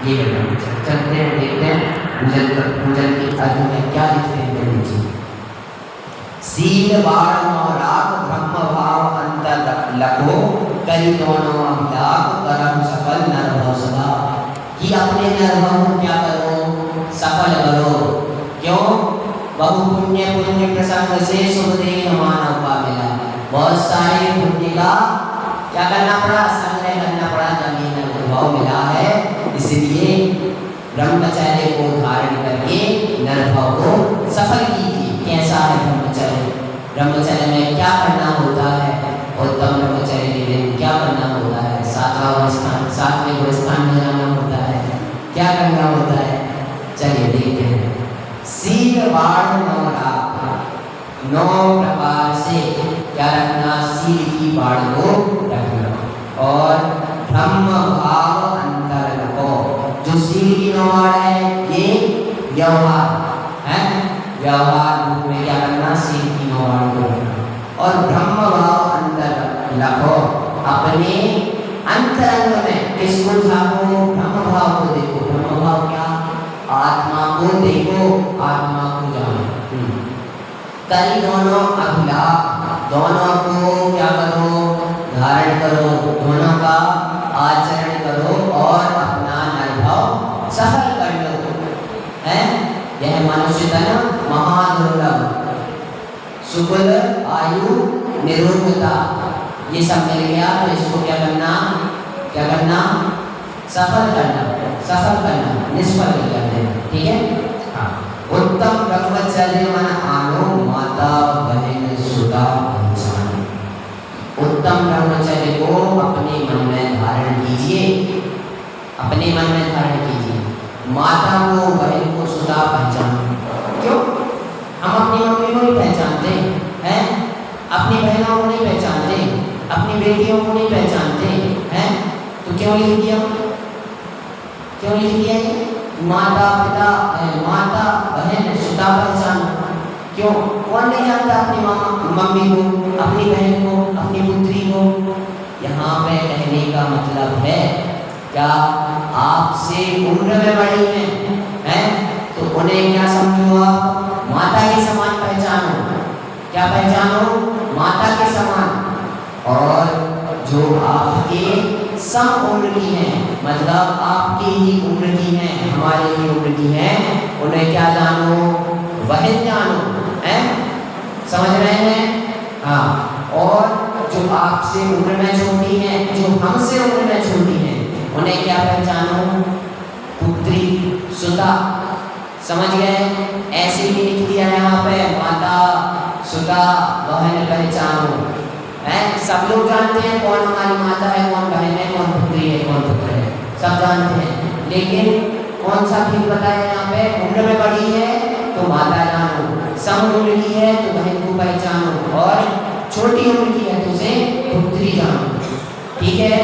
ये ब्रह्मचर्य। चलते हैं, देखते हैं पूजन के अर्थ में क्या लिखते हैं नीचे। सील बाण और राग ब्रह्म भाव अंतर लखो करी दोनों अभिलाप करम सफल नरभव सदा। कि अपने नरभव को क्या करो, सफल करो। क्यों? बहु पुण्य पुण्य प्रसंग से शुभ देह मानव का मिला। बहुत सारे पुण्य का क्या करना पड़ा, संग्रह करना पड़ा, जमीन में अनुभव मिला है। इसलिए ब्रह्मचर्य को धारण करके नरभव को सफल कीजिए। कैसा है ब्रह्मचर्य? ब्रह्मचर्य में क्या करना होता है? उत्तम ब्रह्मचर्य के दिन क्या करना होता है? सातवें गुरुस्थान में जाना होता है। क्या करना होता है? चलिए देखते हैं। सील बाण नौ प्रकार से क्या रखना, सील की बाण को रखना। और ब्रह्म भाव अंतर रखो। जो सील की नौ बाण है ये व्यवहार है, व्यवहार रूप में क्या करना, सील की नौ बाण को रखना। और ब्रह्म भाव अंतर रखो, अपने अंतरंग में किसको झाको, ब्रह्म भाव को देखो। ब्रह्म भाव क्या, आत्मा को देखो, आत्मा को जानो। कई दोनों अभिलाप, दोनों को क्या करो, धारण करो, दोनों का आचरण करो और अपना अनुभव सफल कर लो। है यह मनुष्य तन महादुर्लभ, सुकुल आयु निरुद्धता, ये सब मिल गया तो इसको क्या करना, क्या करना, सफल करना, सफल करना, निष्फल नहीं करना। ठीक है। हाँ। उत्तम ब्रह्मचर्य मन आनो माता बहन सुता पहचान। उत्तम ब्रह्मचर्य को अपने मन में धारण कीजिए, अपने मन में धारण कीजिए। माता को, बहन को, सुता पहचान। क्यों? हम अपनी मम्मी को नहीं पहचानते हैं, अपनी बहनों को नहीं पहचानते, अपनी बेटियों को नहीं पहचानते हैं, तो क्यों लिख दिया, क्यों लिख दिया ये? माता पिता, माता बहन सुता पहचान। क्यों? कौन नहीं जानता अपनी मम्मी को, अपनी बहन को, अपनी पुत्री को? यहाँ पे कहने का मतलब है क्या, आपसे उम्र में बड़ी हैं, तो उन्हें क्या समझो, आप माता के समान पहचानो। क्या पहचानो? माता के समान। और जो आपके सम उम्र की हैं, मतलब आपके ही उम्र की हैं, हमारे ही उम्र की हैं, उन्हें क्या जानो, बहन जानो। हैं, समझ रहे हैं? हाँ। और जो आपसे उम्र में छोटी हैं, जो हमसे उम्र में छोटी हैं, उन्हें क्या पहचानो, पुत्री, सुता। समझ गए? ऐसे ही लिख दिया यहाँ पे, माता, सुता, बहन पहचानो। हैं, सब लोग जानते हैं कौन हमारी माता है, कौन बहन है, कौन पुत्री है, कौन पुत्र है, सब जानते हैं। लेकिन कौन सा भी बताया यहाँ पे, उम्र में बड़ी है तो माता जानो, सम उम्र की है तो बहन को पहचानो, और छोटी उम्र की है तो उसे पुत्री जानो। ठीक है।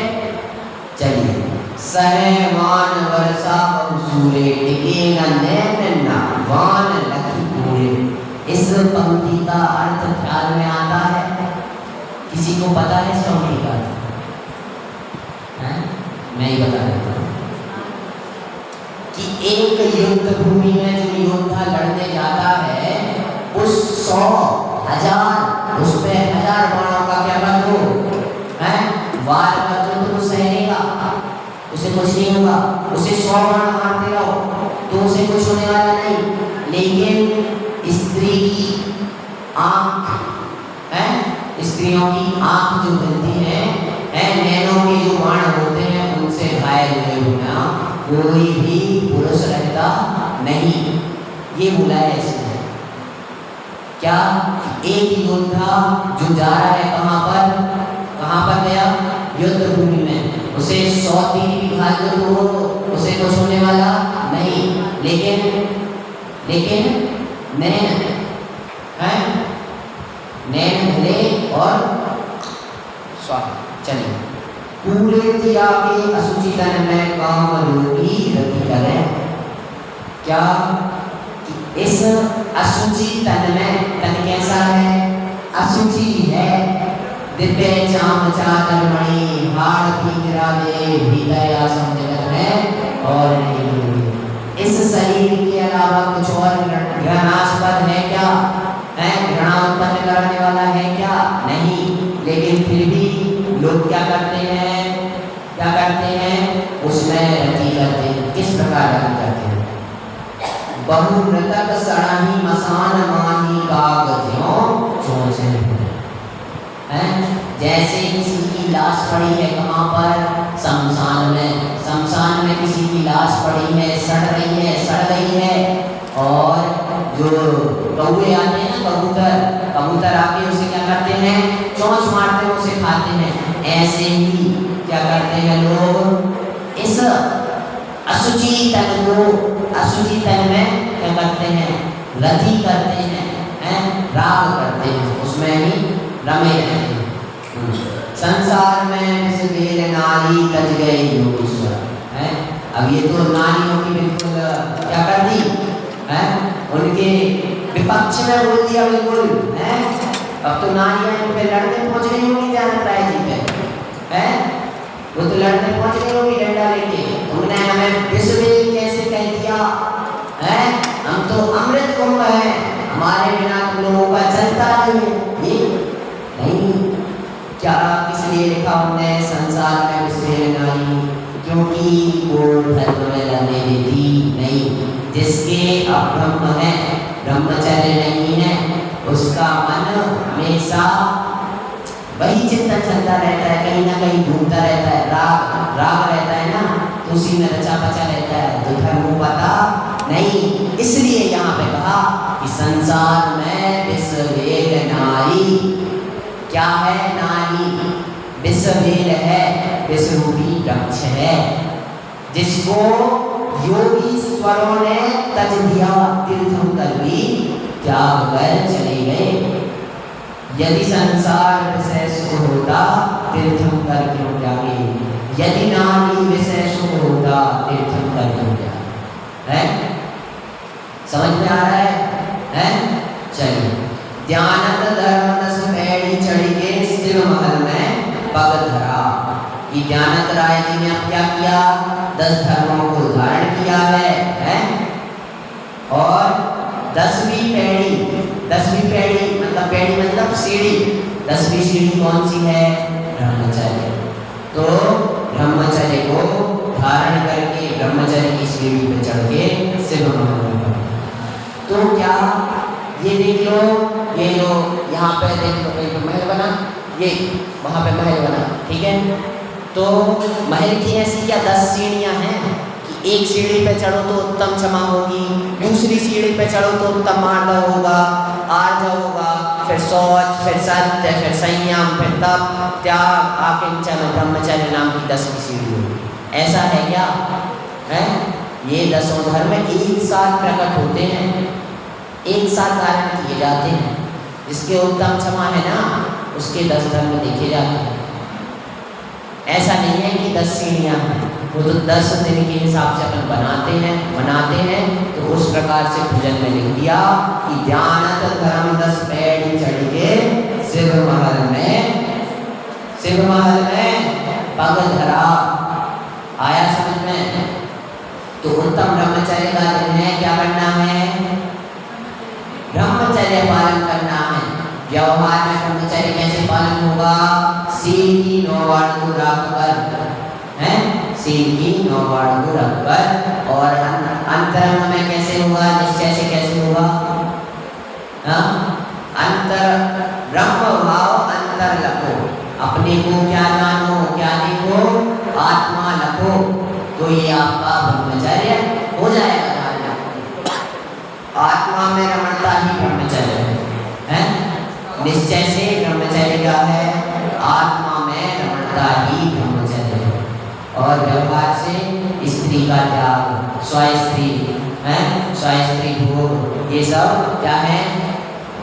चलिए। सहमान वर्षा सूर्य टिके न नैन ना वान लखी पूरे। इस पंक्ति का अर्थ ख्याल में आता है? किसी को पता है इस पंक्ति का अर्थ? मैं ही बता देता हूँ कि एक युद्ध भूमि में जो योद्धा लड़ने जाता है, उस 100,000 उस पे 1000 बाणों का क्या कर दो, वार कर दो तो वो सहेगा, उसे कुछ नहीं होगा। उसे 100 बाण मारते रहो तो उसे कुछ होने वाला नहीं। लेकिन स्त्री की आंख है, स्त्रियों की आंख जो बनती है, नैनों के जो बाण होते हैं, उनसे घायल हुए बिना कोई भी पुरुष रहता नहीं। ये बोला है इसमें। क्या? एक योद्धा जो जा रहा है कहाँ पर गया? युद्ध भूमि में। उसे 100 तीर भी घात तो उसे कुछ होने वाला नहीं। लेकिन नैन है, नैन भले और स्वास्थ्य। चलिए। पूरे त्यागे असुचि तन में काम रोगी रति करें। क्या? इस असुचि तन में, तन कैसा है? असुचि है। दिव्य चाम चादर मणि हाड़ की गिरा दे भीतर आसम जगत में और शरीर के अलावा कुछ और घृणास्पद है क्या? है घृणा उत्पन्न करने वाला है क्या? नहीं। लेकिन फिर भी लोग क्या करते हैं? क्या करते हैं? उसमें रति करते हैं। किस प्रकार रति करते हैं? बहुमृतक सड़ाही मसान माही कागज्यों चोंचे हैं। जैसे किसी की लाश पड़ी है, कहाँ पर? शमशान में। शमशान में किसी की लाश पड़ी है, सड़ रही है, सड़ गई है, और जो कौवे आते हैं ना, कबूतर आके उसे क्या करते हैं? चोंच मारते हैं, उसे खाते हैं। ऐसे ही क्या करते हैं लोग? इस अशुचि तन को, अशुचि तन में क्या करते हैं? रति करते हैं, राग करते हैं, उसमें ही रमे रहते हैं। संसार में विषवेल नारी तज गए योगेश्वर है। अब ये तो नारियों की बिल्कुल क्या कर दी है? उनके विपक्ष में बोल दिया बिल्कुल है। अब तो नारियां इन पे लड़ने पहुंच गई होंगी ध्यान राय जी पे है। वो तो लड़ने पहुंच गई होंगी डंडा लेके। तुमने हमें विषवेल कैसे कह दिया है? हम तो अमृत कुंभ है, हमारे बिना तुम लोगों का चलता नहीं। ये नहीं। क्या किसलिए लिखा हमने संसार में विषवेल नारी? क्योंकि वो धर्म में लगने देती नहीं। जिसके अब्रह्म है, ब्रह्मचर्य नहीं है, उसका मन हमेशा वही चिंतन चलता रहता है, कहीं ना कहीं घूमता रहता है। राग रहता है ना, तो उसी में रचा बचा रहता है, तो धर्म को पता नहीं। इसलिए यहाँ पे कहा कि संसार में विषवेल नारी। क्या है? नारी। विषवेल है, विषरूपी वृक्ष है, जिसको योगीश्वरों ने तज दिया, तीर्थंकर भी त्याग कर चले गए। यदि संसार विषय सुख होता, तीर्थंकर क्यों त्यागे? यदि नारी विषय सुख होता, तीर्थंकर क्यों त्यागे? है? समझ में आ रहा है? चलिए। ध्यानत धर्म दस पैड़ी चढ़ के शिव महल में पग धरा। ये ध्यानत राय जी ने अब क्या किया? 10 धर्मों को धारण किया है? और 10वीं पैड़ी मतलब पैड़ी मतलब सीढ़ी। 10वीं सीढ़ी कौन सी है? ब्रह्मचर्य। तो ब्रह्मचर्य को धारण करके ब्रह्मचर्य की सीढ़ी पे चढ़ के शिव महल में। तो क्या ये देख लो, ये लो, यहाँ पे देख लो, कहीं पे महल बना, ये वहाँ पे महल बना, ठीक है। तो महल की ऐसी क्या 10 सीढ़ियाँ हैं कि एक सीढ़ी पे चढ़ो तो उत्तम क्षमा होगी, दूसरी सीढ़ी पे चढ़ो तो उत्तम मार्दव होगा, आर्जव होगा, फिर शौच, फिर सत्य, फिर संयम, फिर तप, त्याग, आकिंचन, ब्रह्मचर्य नाम की 10वीं सीढ़ी होगी। ऐसा है क्या? है? ये 10 धर्म एक साथ प्रकट होते हैं, एक साथ धारण किए जाते हैं। जिसके उत्तम क्षमा है ना, उसके 10 धर्म देखे जाते हैं। ऐसा नहीं है कि 10 सीढ़ियाँ हैं, वो तो 10 दिन के हिसाब से अपन बनाते हैं। तो उस प्रकार से भजन में लिख दिया कि ध्यानत धर्म 10 पैड़ी चढ़ के शिव महल में पग धरा। आया समझ में? तो उत्तम ब्रह्मचर्य का दिन है, क्या करना है? ब्रह्मचर्य पालन करना है। व्यवहार में ब्रह्मचर्य कैसे पालन होगा? सील की 9 वाण को रखकर, हैं? सील की 9 वाण को रखकर। और अंतरंग में कैसे होगा? निश्चय से कैसे होगा? अंतर ब्रह्म भाव अंतर लखो। अपने को क्या जानो, क्या देखो? आत्मा लखो। तो ये आपका ब्रह्मचर्य हो जाएगा। आत्मा में रमणता ही ब्रह्मचर्य है। निश्चय से ब्रह्मचर्य क्या है? आत्मा में रमणता ही ब्रह्मचर्य है। और व्यवहार से स्त्री का त्याग, स्वस्त्री है, स्वस्त्री भोग, ये सब क्या है?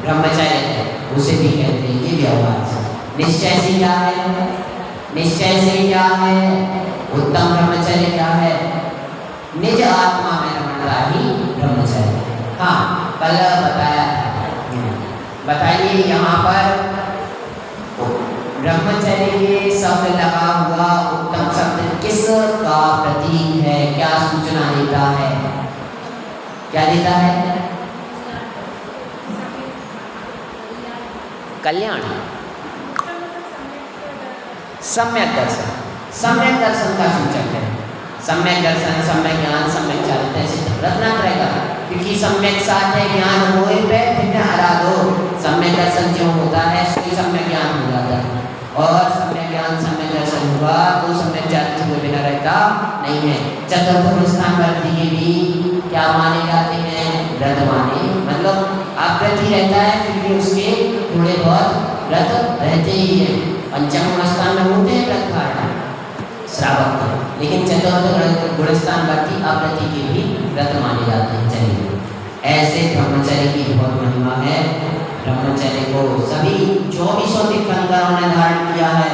ब्रह्मचर्य है, उसे भी कहते हैं ये व्यवहार से। निश्चय से क्या है? निश्चय से क्या है? उत्तम ब्रह्मचर्य क्या है? निज आत्मा में रमणता ही ब्रह्मचर्य। हाँ, कल बताया था। बताइए यहाँ पर ब्रह्मचर्य के शब्द लगा हुआ उत्तम शब्द किस का प्रतीक है? क्या सूचना देता है? क्या देता है? कल्याण, सम्यक दर्शन, सम्यक दर्शन का सूचक है। सम्यक दर्शन, सम्यक ज्ञान, सम्यक चारित्र, ऐसे रत्नात्रय का, क्योंकि सम्यक साथ है ज्ञान होए पे भिन्न आराधो। सम्यक दर्शन क्यों होता है? कोई सम्यक ज्ञान हो जाता है, और सम्यक ज्ञान सम्यक दर्शन हुआ तो सम्यक चारित्र कोई बिना रहता नहीं है। चतुर्थ पुरस्कार वर्ती के भी क्या माने जाते हैं? व्रत माने, मतलब आकृति रहता है फिर भी उसके थोड़े बहुत व्रत रहते ही हैं। पंचम गुणस्थान में होते हैं व्रत धारण श्रावक के, लेकिन चतुर्थ गुणस्थान वर्ती आकृति के भी व्रत माने जाते हैं। चलिए, ऐसे ब्रह्मचर्य की बहुत महिमा है। ब्रह्मचर्य को सभी 2400 तीर्थंकरों ने धारण किया है।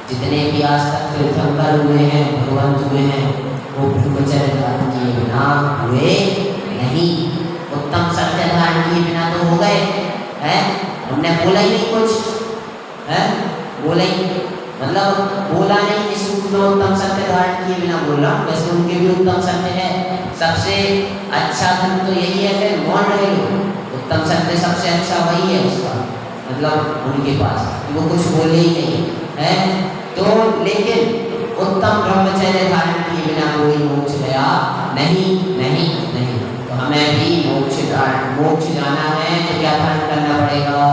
जितने भी आज तक तीर्थंकर हुए हैं, भगवंत हुए हैं, वो ब्रह्मचर्य धारण किए बिना हुए नहीं। उत्तम सत्य धारण किए बिना तो हो गए हैं, हमने बोला ही नहीं कुछ है, बोला ही मतलब बोला नहीं, इस उत्तम सत्य धारण किए बिना बोल रहा हूँ। वैसे उनके भी उत्तम सत्य है, सबसे अच्छा धर्म तो यही है, फिर मौन रहे लोग। उत्तम सत्य सबसे अच्छा वही है उसका, मतलब उनके पास वो कुछ बोले ही नहीं है। तो लेकिन उत्तम ब्रह्मचर्य धारण किए बिना कोई मोक्ष गया नहीं, नहीं, नहीं। तो हमें भी मोक्ष जाना है तो क्या धारण करना पड़ेगा?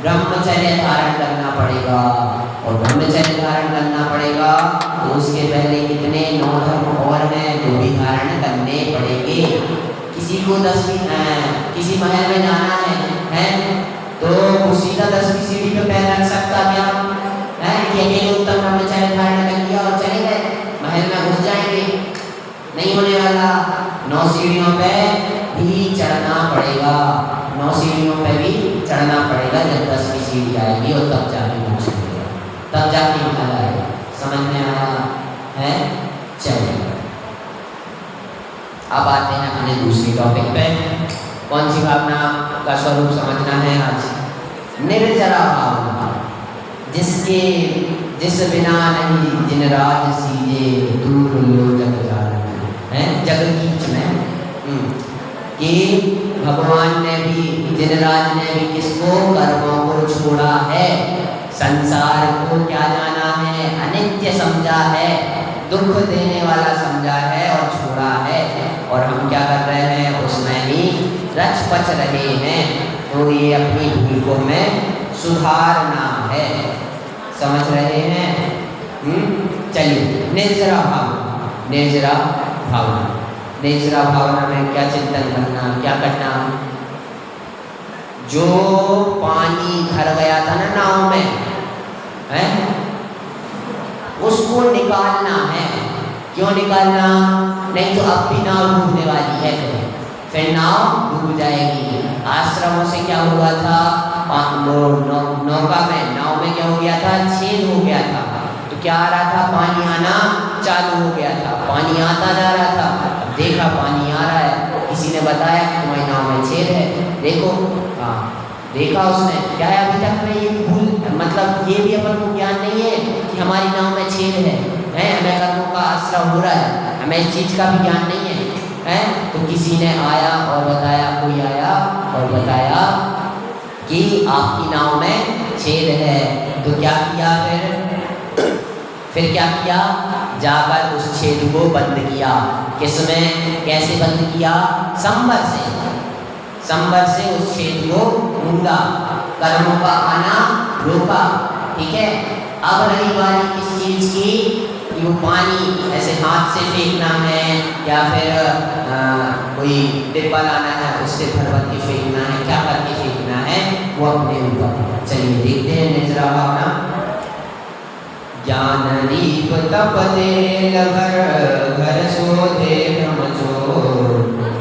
ब्रह्मचर्य धारण करना पड़ेगा। और ब्रह्मचर्य धारण करना पड़ेगा तो उसके पहले कितने 9 धर्म और हैं वो भी धारण करने पड़ेंगे। किसी को 10वीं किसी महल में जाना है तो वो सीधा 10वीं सीढ़ी पे पैर रख सकता क्या है? कि अकेले उत्तम ब्रह्मचर्य धारण कर लिया और चले गए, महल में घुस जाएंगे? नहीं होने वाला। 9 सीढ़ियों पे भी चढ़ना पड़ेगा, 9 सीढ़ियों पे भी चढ़ना पड़ेगा। जब 10वीं सीढ़ी आएगी और तब जाके मोक्ष मिलेगा, तब जाके महल आएगा। समझ में आया है? चलिए, अब आते हैं अपने दूसरी टॉपिक पे। कौन सी भावना का स्वरूप समझना है आज? निर्जरा भावना, जिस बिना नहीं जिन राज सीजे दूर लो जग जान है। जग कीच में कि भगवान ने भी, जिनराज ने भी किसको? कर्मों को छोड़ा है, संसार को क्या जाना है? अनित्य समझा है, दुख देने वाला समझा है और छोड़ा है। और हम क्या कर रहे हैं? उसमें ही रच पच रहे हैं। तो ये अपनी भूल को हमें सुधारना है। समझ रहे हैं? चलिए, निर्जरा भावना, निर्जरा भावना, निर्जरा भावना में क्या चिंतन करना, क्या करना? जो पानी भर गया था ना नाव में है, उसको निकालना है। क्यों निकालना? नहीं तो अब भी नाव डूबने वाली है, फिर नाव डूब जाएगी। आश्रमों से क्या हुआ था? नौका में, नाव में क्या हो गया था? छेद हो गया था। तो क्या आ रहा था? पानी आना चालू हो गया था, पानी आता जा रहा था। अब देखा पानी आ रहा है, किसी ने बताया कि तुम्हारी नाव में छेद है, देखो। हाँ, देखा उसने, क्या है? अभी तक में ये भूल, मतलब ये भी अपन को ज्ञान नहीं है कि हमारी नाव में छेद है, हमें कर्मों का आश्रय हो रहा है, हमें इस चीज़ का भी ज्ञान नहीं है। तो किसी ने आया और बताया, कोई आया और बताया कि आपकी नाव में छेद है। तो क्या किया फिर क्या किया? जाकर उस छेद को बंद किया। किसमें? कैसे बंद किया? संबर से उस छेद को ढूंढा, कर्मों का आना रोका। ठीक है। अब रही बारी किस चीज़ की? कि वो पानी ऐसे हाथ से फेंकना है या फिर कोई डिब्बा लाना है उससे भर भर के फेंकना है, क्या करके फेंकना है, वो अपने ऊपर। चलिए देखते हैं निर्जरा भावना। ज्ञान दीप तप तेल घर घर शोधे ब्रह्मचोर,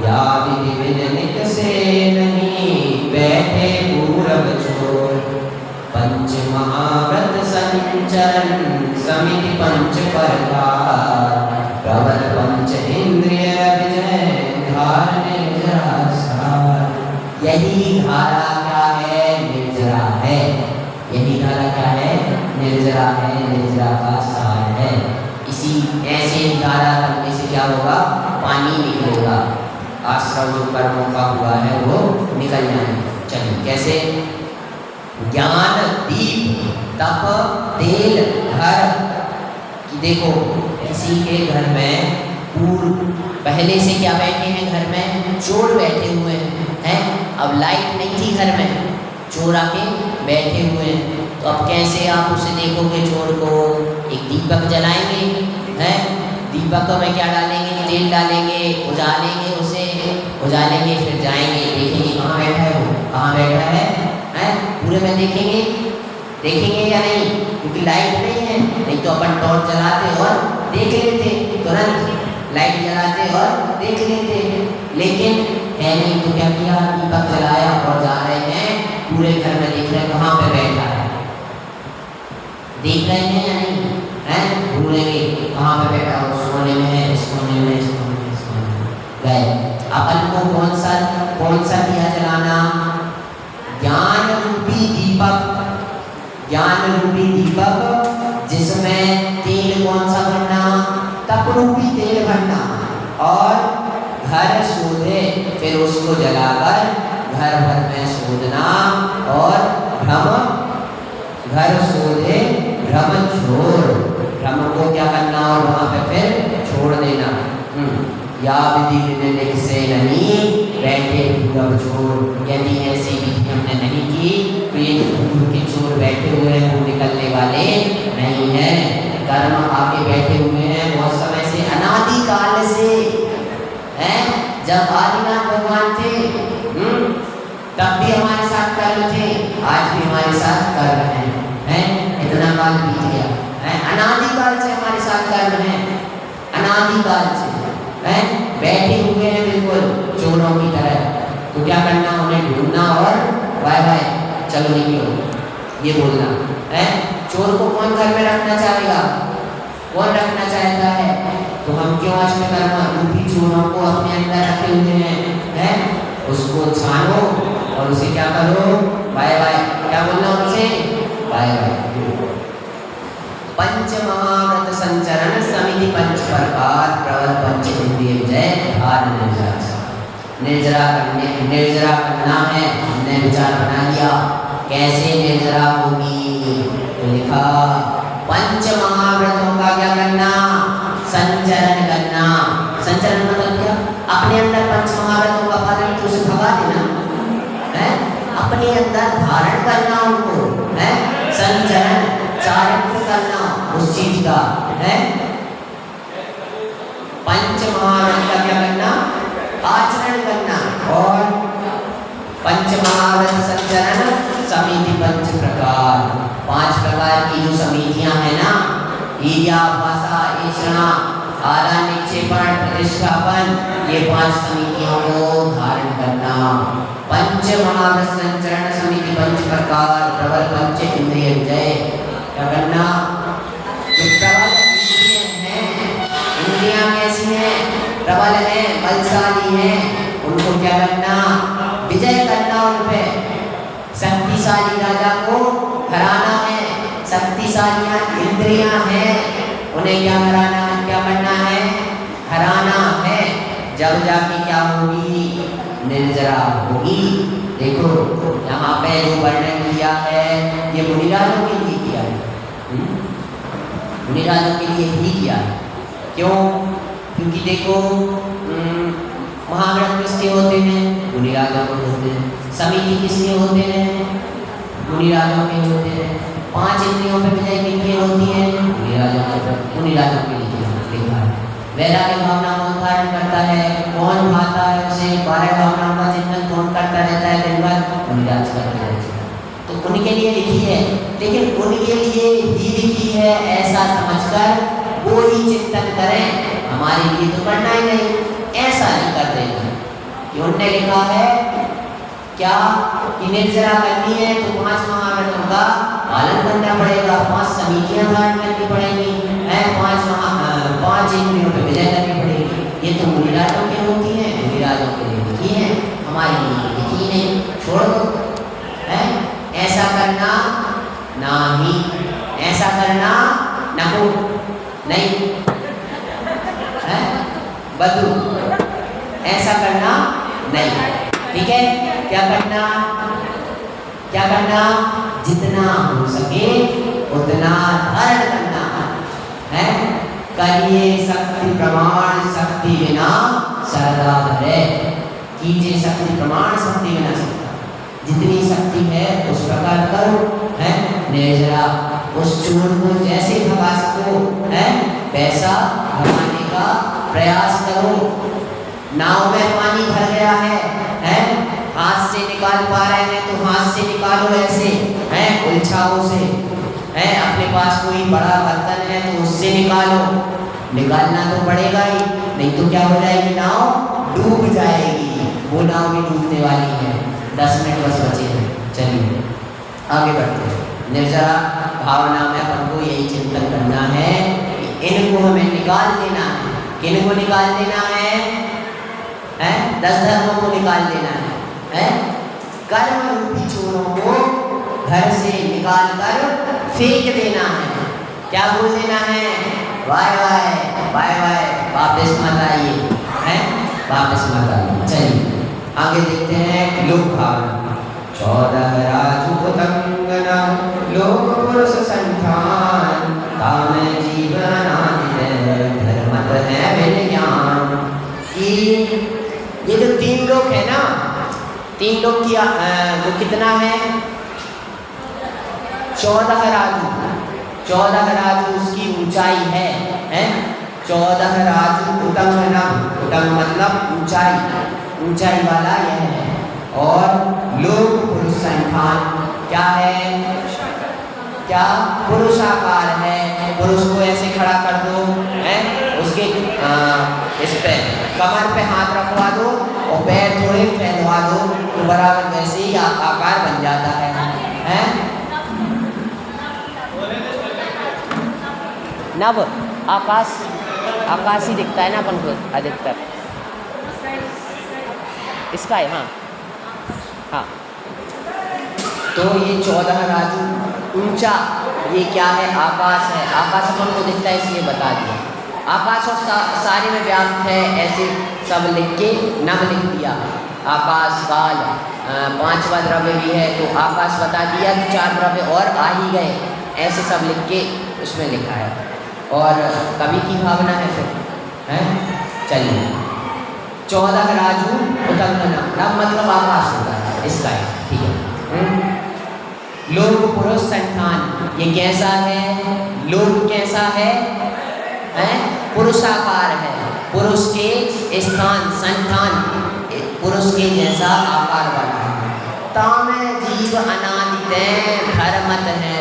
या विधि विन नित से नहीं बैठे पूरब चोर। पंच महाव्रत संचरण समिति पंच प्रकार, प्रबल पंच इंद्रिय विजय धार निर्जरा सार। यही धारा क्या है? निर्जरा है। यही धारा क्या है? निर्जरा है, निर्जरा का सार है। इसी ऐसे धारा करने से क्या होगा, पानी निकलेगा, आश्रम जो कर्मों का हुआ है वो निकल जाएगा। चलिए कैसे, ज्ञान दीप तप तेल घर कि देखो किसी के घर में पहले से क्या बैठे हैं, घर में चोर बैठे हुए हैं। अब लाइट नहीं थी घर में, चोर आके बैठे हुए हैं, तो अब कैसे आप उसे देखोगे चोर को, एक दीपक जलाएंगे हैं, दीपक में क्या डालेंगे, तेल डालेंगे, उजालेंगे उसे, उजालेंगे फिर जाएंगे देखेंगे कहाँ बैठा है वो, कहाँ बैठा है, पूरे में देखेंगे, देखेंगे या नहीं, क्योंकि लाइट नहीं है, नहीं तो अपन टॉर्च जलाते और देख लेते, तुरंत लाइट जलाते और देख लेते, लेकिन है नहीं, तो क्या किया, दीपक जलाया और जा रहे हैं, पूरे घर में देख रहे हैं कहाँ पे बैठा है, देख रहे हैं या नहीं, ढूंढेंगे कहाँ पे बैठा हो, सोने में है, इस कोने में, इस कोने में, इस कोने में गए। अपन को कौन सा दिया जलाना, ज्ञान रूपी दीपक, ज्ञान रूपी दीपक जिसमें तेल कौन सा भरना, तप रूपी तेल भरना, और घर शोधे, फिर उसको जलाकर घर भर में शोधना, और भ्रम घर शोधे भ्रम छोड़, भ्रम को क्या करना और वहाँ पे फिर छोड़ देना। या विधि विनिलिख से नहीं बैठे पूरब चोर, यदि ऐसी विधि हमने नहीं की तो ये पूर्व के चोर बैठे हुए हैं वो निकलने वाले नहीं है, कर्म आके बैठे हुए हैं बहुत समय से, अनादि काल से हैं, जब आदिनाथ भगवान थे तब भी हमारे साथ कर्म थे, आज भी हमारे साथ कर्म हैं, इतना काल बीत गया है, अनादि काल से हमारे साथ कर्म है, अनादि काल से बैठे हुए हैं बिल्कुल चोरों की तरह, तो क्या करना, उन्हें ढूंढना और बाय बाय चलो निकलो, ये बोलना है। चोर को कौन घर में रखना चाहेगा, कौन रखना चाहता है, तो हम क्यों अष्टकर्मा रूपी चोरों को अपने अंदर रखे हुए हैं, उसको छानो और उसे क्या करो, बाय बाय, क्या बोलना उनसे, बाय बाय। पंच महाव्रत संचरण समिति पंच प्रकार प्रवर पंच इंद्रिय जय धार निर्जरा करना है, हमने विचार बना लिया कैसे निर्जरा होगी, तो लिखा पंच महाव्रतों का क्या करना, संचरण करना, संचरण मतलब क्या, अपने अंदर पंच महाव्रतों का पालन तो उसे भगा देना है, अपने अंदर धारण करना उनको है, संचरण चारित्र करना उस चीज का है, पंच महाव्रत का क्या करना, आचरण करना, और पंच महाव्रत संचरण समिति पंच प्रकार, पांच प्रकार की जो समितियां हैं ना, ईर्या भाषा ईषणा आदा निक्षेपण प्रतिष्ठापन, ये पांच समितियों को धारण करना। पंच महाव्रत संचरण समिति पंच प्रकार प्रबल पंच इंद्रिय जय, क्या करना, जो प्रबल इंद्रिय हैं, इंद्रियां कैसी हैं, प्रबल हैं, बलशाली हैं, उनको क्या करना, विजय करना उन पे, शक्तिशाली राजा को हराना है, शक्तिशाली इंद्रियां हैं, उन्हें क्या कराना, क्या करना है, हराना है, जब जाके क्या होगी, निर्जरा होगी। देखो यहाँ पे जो वर्णन किया है ये मुनिराजों के लिए किया है, मुनिराजों के लिए ही किया है, क्यों, क्योंकि देखो महाव्रत किसके होते हैं, मुनिराजों के होते हैं, समिति किसके होते हैं, मुनिराजों के होते हैं, पांच इंद्रियों पे विजय किनके होती है, मुनिराजों के लिए लिखा है। वैराग्य भावना कौन धारण करता है, कौन भाता है उसे, 12 भावनाओं का चिंतन कौन करता रहता है दिन भर, मुनिराज करते रहते हैं, तो उनके लिए लिखी है, लेकिन उनके लिए ही लिखी है ऐसा समझकर वो ही चिंतन करें, हमारे लिए तो करना ही नहीं, ऐसा नहीं कर देना। कि उनने लिखा है क्या कि निर्जरा करनी है तो 5 महाव्रतों का पालन करना पड़ेगा, 5 समितियां धारण करनी पड़ेगी, 5 इंद्रियों पे विजय करनी पड़ेगी। ये तो मुनिराजों की होती है, मुनिराजों के लिए लिखी है, हमारे लिए लिखी नहीं, छोड़ दो। ऐसा करना नहीं, ऐसा करना नको नहीं, है, क्या करना, क्या करना, जितना हो सके उतना धारण करना है। करिए शक्ति प्रमाण शक्ति बिना श्रद्धा धरे, कीजिए शक्ति प्रमाण शक्ति बिना श्रद्धा, जितनी शक्ति है उस प्रकार करो है। निर्जरा उस चोर को जैसे भगा सको है वैसा भगाने का प्रयास करो। नाव में पानी भर गया है हाथ से निकाल पा रहे हैं तो हाथ से निकालो ऐसे है, उलझाओ से है। अपने पास कोई बड़ा बर्तन है तो उससे निकालो, निकालना तो पड़ेगा ही, नहीं तो क्या हो जाएगी, नाव डूब जाएगी। वो नाव भी डूबने वाली है। 10 मिनट बस बचे हैं, चलिए आगे बढ़ते हैं। निर्जरा भावना में अपन को यही चिंतन करना है कि इनको हमें निकाल देना है। किनको निकाल देना है? 10 धर्मों को निकाल देना है। कर्म रूपी चोरों को घर से निकाल कर फेंक देना है। क्या बोल देना है? बाय बाय बाय बाय, वापस मत आइए है, वापस मत आइए। चलिए आगे देखते हैं लोक भावना। 14 राजू पतंगना लोक पुरुष संठान, तामे जीवनादिते धर्मत है विज्ञान। ये जो 3 लोक है ना, 3 लोक की वो कितना है? 14 राजू, 14 राजू उसकी ऊंचाई है 14 राजू उतंगनम, उतंग मतलब ऊंचाई, ऊंचाई वाला यह है। और लोक पुरुष संठान क्या है? क्या पुरुषाकार है। पुरुष को ऐसे खड़ा कर दो है, उसके इस पे कमर पे हाथ रखवा दो और पैर थोड़े फैलवा दो तो बराबर वैसे ही आकार बन जाता है। नव आकाश, आकाश ही दिखता है ना अपन को अधिकतर, इसका है। हाँ हाँ, तो ये 14 राजू ऊंचा, ये क्या है? आकाश है। आकाश अपन को दिखता है इसलिए बता दिया। आकाश और सारे में व्याप्त है, ऐसे सब लिख के नव लिख दिया। आकाश काल 5वां द्रव्य भी है तो आकाश बता दिया कि 4 द्रव्य और आ ही गए, ऐसे सब लिख के उसमें लिखा है। और कवि की भावना है फिर है। चलिए 14 राजू उतंगना, नव मतलब आकाश होता है इसका है, ठीक है। लोक पुरुष संठान, ये कैसा है? लोक कैसा है? पुरुषाकार है, पुरुष के स्थान, संठान पुरुष के जैसा आकार वाला है। तामे जीव अनादिते धर्मत है।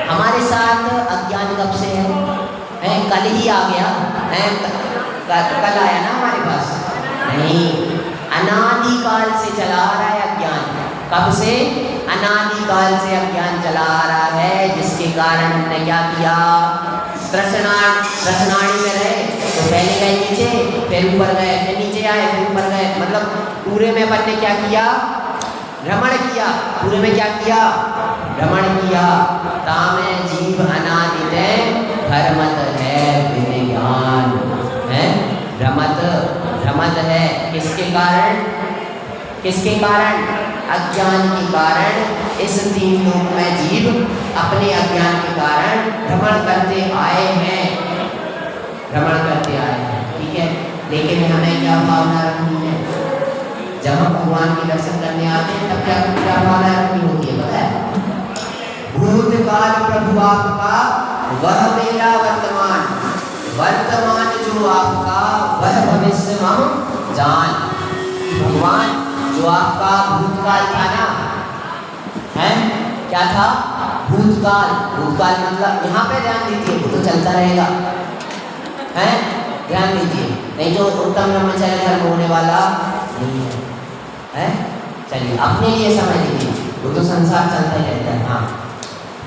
हमारे साथ अज्ञान कब से है? कल ही आ गया है, कल आया ना हमारे पास? नहीं, अनादि काल से चला आ रहा है अज्ञान। कब से? अनादि काल से अज्ञान चला आ रहा है, जिसके कारण हमने क्या किया? रसनाड़ी में रहे तो पहले गए नीचे, फिर ऊपर गए, फिर नीचे आए, फिर ऊपर गए, मतलब पूरे में अपन ने क्या किया? भ्रमण किया। पूरे में क्या किया? भ्रमण किया। तामे जीव अनादिते धर्मत है विज्ञान है। भ्रमत है किसके कारण? किसके कारण? अज्ञान के कारण। इस 3 लोक में जीव अपने अज्ञान के कारण भ्रमण करते आए हैं, भ्रमण करते आए हैं, ठीक है। लेकिन हमें क्या भावना रखनी है? जब हम भगवान के दर्शन करने आते हैं तब क्या भावना रखनी होती है पता है? भूतकाल प्रभु आपका, वह मेरा वर्तमान, वर्तमान जो आपका वह भविष्य हम जान। भगवान जो आपका भूतकाल था ना, है क्या था? भूतकाल। भूतकाल मतलब यहाँ पे ध्यान दीजिए, वो तो चलता रहेगा है, ध्यान दीजिए, नहीं तो उत्तम ब्रह्मचर्य धर्म होने वाला नहीं है। चलिए अपने लिए समझ लीजिए, वो तो संसार चलता ही रहता है। हाँ,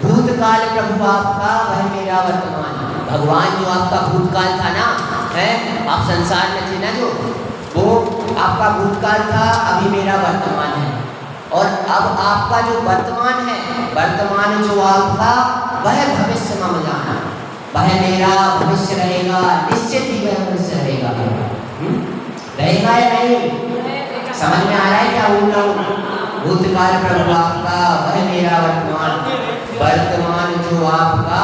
भूतकाल प्रभु आपका वह मेरा वर्तमान। भगवान जो आपका भूतकाल था ना, है आप संसार में थे ना, जो वो आपका भूतकाल था, अभी मेरा वर्तमान है। और अब आपका जो वर्तमान है, वर्तमान जो आपका वह भविष्य में जाना, वह मेरा भविष्य रहेगा, निश्चित ही वह भविष्य रहेगा। रहेगा या नहीं? समझ में आ रहा है क्या बोल रहा हूँ? भूतकाल प्रभु आपका, वह मेरा वर्तमान, वर्तमान जो आपका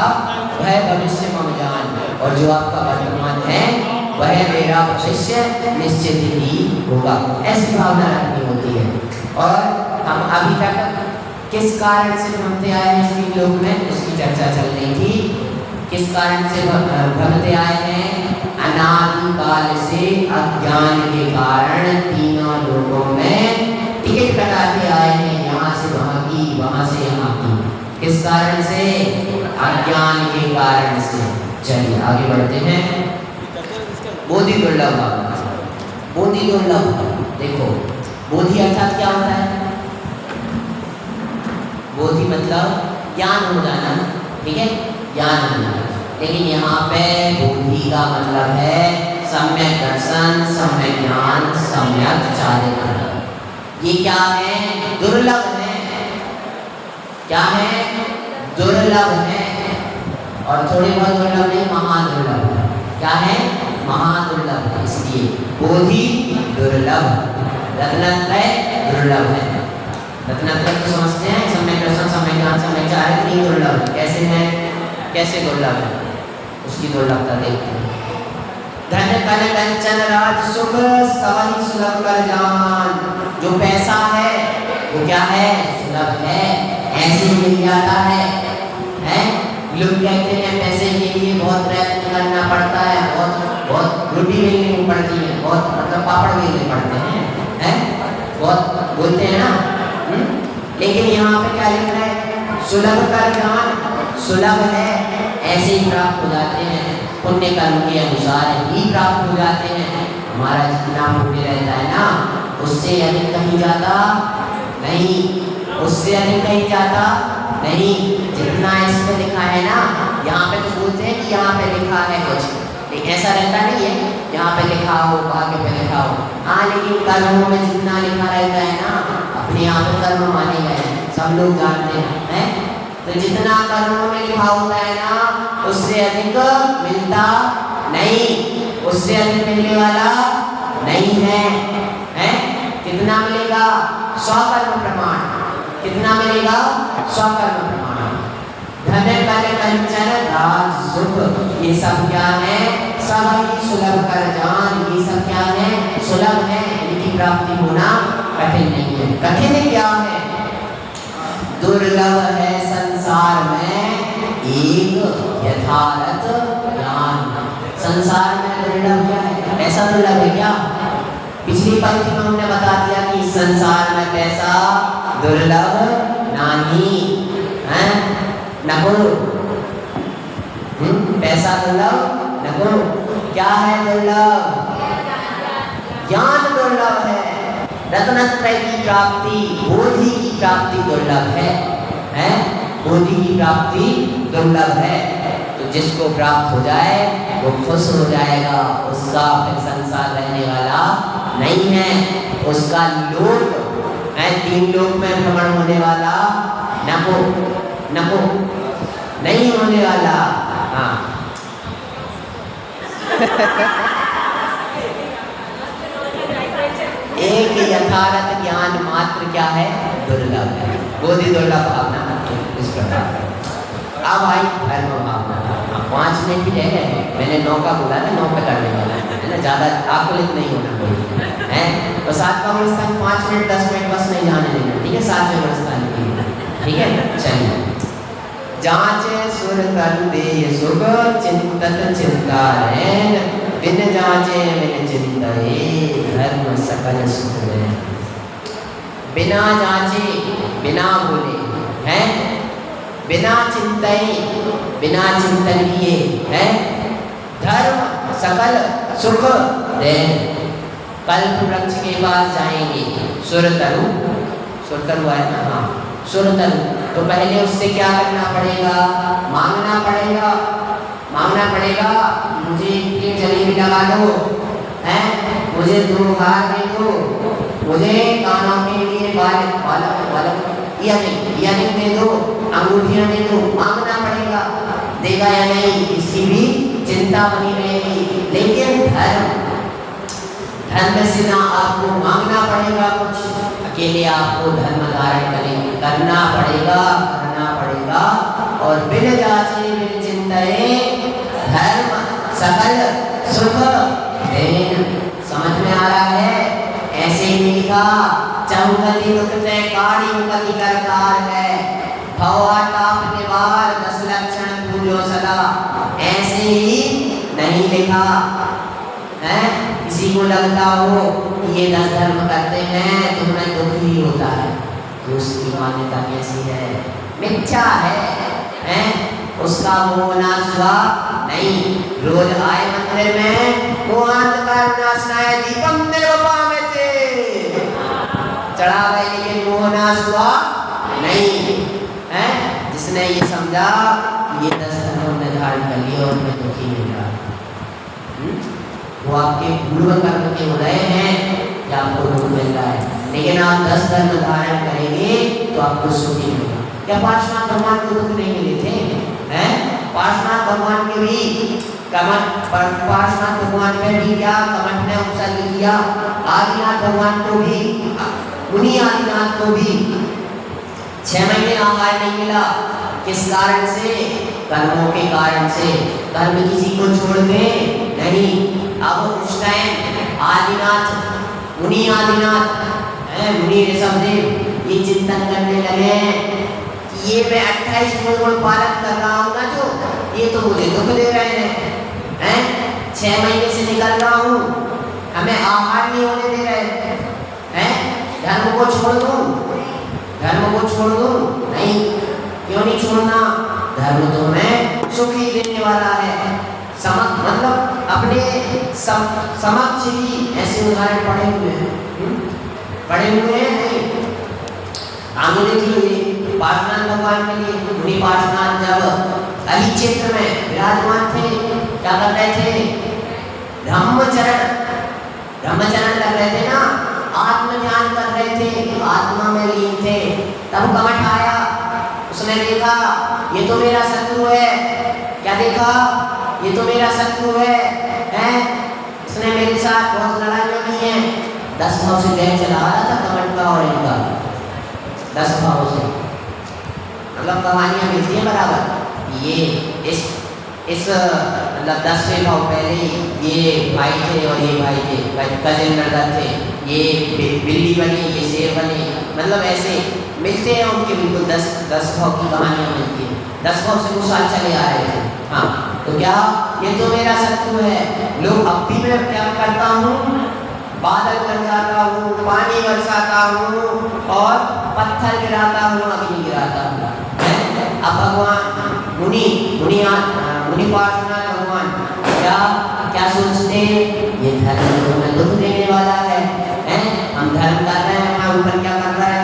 वह भविष्य मम जान, और जो आपका वर्तमान है वह मेरा भविष्य निश्चित ही होगा। ऐसी भावना रखनी होती है। और हम अभी तक किस कारण से भ्रमते आए हैं इस लोक में, उसकी चर्चा चल रही थी। किस कारण से भ्रमते आए हैं? अनादिकाल से अज्ञान के कारण तीनों लोगों में टिकट कटाते आए हैं, यहाँ से वहाँ की, वहाँ से यहाँ की। किस कारण से? अज्ञान के कारण से। चलिए आगे बढ़ते हैं। बोधि दुर्लभ, बोधि दुर्लभ। देखो बोधि अर्थात क्या होता है? बोधि मतलब ज्ञान हो जाना, ठीक है, ज्ञान हो जाना। लेकिन यहाँ पे बोधि का मतलब है सम्यक दर्शन, सम्यक ज्ञान, सम्यक चारित्र। ये क्या है? दुर्लभ है। क्या है? दुर्लभ है। और थोड़ी बहुत दुर्लभ नहीं, महादुर्लभ है। क्या है? महादुर्लभ है। इसलिए बोधि दुर्लभ, रत्नत्रय दुर्लभ है। रत्नत्रय तो समझते हैं, सम्यक दर्शन, सम्यक ज्ञान, सम्यक चारित्र। नहीं दुर्लभ कैसे है? कैसे दुर्लभ है? उसकी दुर्लभता देखते हैं। धन कन कंचन राज सुख सवहि सुलभ कर जान। जो पैसा है वो क्या है? सुलभ है, ऐसे मिल जाता है। लोग कहते हैं पैसे के लिए बहुत प्रयत्न करना पड़ता है, बहुत रोटी बेलनी पड़ती है, बहुत मतलब पापड़ बेलने पड़ते हैं, बहुत बोलते हैं ना। लेकिन यहाँ पे क्या लिख रहा है? सुलभ कर जान। सुलभ है, ऐसे ही प्राप्त हो जाते हैं, पुण्य कर्म के अनुसार ही प्राप्त हो जाते हैं। हमारा जितना पुण्य रहता है ना, उससे अधिक कहीं जाता नहीं, उससे अधिक कहीं जाता नहीं। जितना इसमें लिखा है ना, यहाँ पे तो बोलते हैं कि यहाँ पे लिखा है कुछ, लेकिन ऐसा रहता नहीं है यहाँ पे लिखा हो, आगे पे लिखा हो। हाँ, लेकिन कर्मों में जितना लिखा रहता है ना, अपने यहाँ पे कर्म माने गए, सब लोग जानते हैं। तो जितना कर्मों में लिखा होता है ना, उससे अधिक मिलता नहीं, उससे अधिक मिलने वाला नहीं है। कितना मिलेगा? 100 कर्म प्रमाण। कितना मिलेगा? 100 कर्म प्रमाण। धन कन कंचन राज सुख, ये सब क्या है? सब ही सुलभ कर जान। ये सब क्या है? सुलभ है, इनकी प्राप्ति होना कठिन नहीं है। कठिन क्या है? दुर्लभ है संसार में एक यथार्थ ज्ञान। संसार में दुर्लभ क्या है? ऐसा दुर्लभ है क्या? पिछली पंक्ति में हमने बता दिया कि संसार में पैसा दुर्लभ नहीं है। नको, पैसा दुर्लभ नको। क्या है दुर्लभ? ज्ञान दुर्लभ है। रत्नत्रय की प्राप्ति, बोधि की प्राप्ति दुर्लभ है, बोधि की प्राप्ति दुर्लभ है। तो जिसको प्राप्त हो जाए वो खुश हो जाएगा, उसका फिर संसार रहने वाला नहीं है। उसका लोक है, 3 लोक में भ्रमण होने वाला नको नहीं होने वाला। हाँ एक यथार्थ ज्ञान मात्र क्या है? दुर्लभ है। बोधि दुर्लभ भावना इस प्रकार। अब आई धर्म भावना। 5 मिनट ही रह गए, मैंने 9 का बोला था, 9 पे करने वाला है ना, ज़्यादा आकुलित नहीं होना कोई है। तो 7वां स्थान 5 मिनट 10 मिनट बस नहीं जाने देना, ठीक है? 7वें स्थान की, ठीक है? चलिए। जांचे सुर तन दे सुख चिंतत चिंता रैन, बिन जांचे बिन चिंतए धर्म सकल सुख है। बिना जांचे, बिना बोले हैं, बिना चिंतए, बिना चिंतन किए हैं, धर्म सकल सुख दे। कल्प वृक्ष के पास जाएंगे, सुरतरु, सुरतरु है ना? हाँ, सुरतरु। तो पहले उससे क्या करना पड़ेगा? मांगना पड़ेगा, मांगना पड़ेगा। मुझे ये जलेबी लगा दो, हैं? मुझे 2 हार दे दो, मुझे कानों के लिए इयरिंग दे दो, अंगूठियां दे दो। मांगना पड़ेगा, देगा या नहीं इसकी भी चिंता बनी रहेगी। लेकिन धर्म में से ना आपको मांगना पड़ेगा कुछ, अकेले आपको धर्म धारण करना पड़ेगा और बिन जाचे बिन चिंताए धर्म सकल सुख देन। समझ में आ रहा है? ऐसे ही लिखा चौकती दुखते काड़ी मुकति करकार है, भवा ताप निवार 10 लक्षण पूजो सदा। ऐसे ही नहीं लिखा है। किसी को लगता हो कि ये 10 धर्म करते हैं तो हमें दुख ही होता है, तो उसकी मान्यता कैसी है? मिथ्या है? उसका मुंह नाश हुआ नहीं। रोज आए मंदिर में मुंह अंधकार नाशनाय दीपम निर्वपामते, चढ़ा गए लेकिन मुंह नाश हुआ नहीं है। जिसने ये समझा ये 10 धर्म ने धारण कर लिया और उनमें दुखी मिल रहा, वो आपके पूर्व कर्म के उदय हैं कि आपको दुख मिल रहा है। लेकिन आप 10 धर्म धारण करेंगे तो आपको सुख ही मिलेगा। क्या पार्श्वनाथ भगवान को दुख नहीं मिले थे? हैं? पार्श्वनाथ भगवान के भी पार्श्वनाथ भगवान में भी क्या कमठ ने उपसर्ग किया। आदिनाथ भगवान को भी, मुनि आदिनाथ को भी 6 महीने आहार नहीं मिला। किस कारण से? कर्मों के कारण से। कर्म किसी को छोड़ते नहीं। अब उस टाइम आदिनाथ, मुनि आदिनाथ, मुनि ऋषभदेव ये चिंतन करने लगे कि ये मैं 28 गुण पालन कर रहा हूँ ना, जो ये तो मुझे दुख दे रहे हैं। 6 महीने से निकल रहा हूँ, हमें आहार नहीं होने दे रहे हैं। धर्म को छोड़ दूँ, धर्म को छोड़ दूँ? नहीं, क्यों नहीं छोड़ना? धर्म तो हमें सुख ही देने वाला है। मतलब अपने समक्ष ही ऐसे उदाहरण पड़े हुए हैं, नहीं। आगे देखिए पार्श्वनाथ भगवान के लिए मुनि पार्श्वनाथ जब अली क्षेत्र में विराजमान थे, क्या कर रहे थे? ब्रह्मचरण कर रहे थे ना, आत्म ध्यान कर रहे थे, आत्मा में लीन थे। तब कमठ आया, उसने देखा ये तो मेरा शत्रु है। क्या देखा? ये तो मेरा शत्रु है, उसने मेरे साथ बहुत लड़ाइयाँ की हैं। 10 भाव से देह चला रहा था कमठ का और इनका, 10 भाव से। मतलब कहानियाँ मिलती हैं बराबर। ये इस मतलब 10वें भाव पहले ये भाई थे और ये भाई थे, कजिन ब्रदर थे। ये बिल्ली बनी, ये शेर बने, मतलब ऐसे मिलते हैं उनके बिल्कुल 10 भाव की कहानियाँ मिलती हैं। 10 भाव से कुछ साल चले आ रहे थे। हाँ, तो क्या ये तो मेरा शत्रु है। लोग अब भी मैं क्या करता हूँ? बादल कर जाता हूँ, पानी बरसाता हूँ और पत्थर गिराता हूँ, अग्नि गिराता हूँ। अब भगवान मुनि पार्श्वनाथ भगवान क्या सोचते? ये धर्म तो हमें दुख देने वाला है। हम धर्म कर रहे हैं, हमारे ऊपर क्या कर रहा है?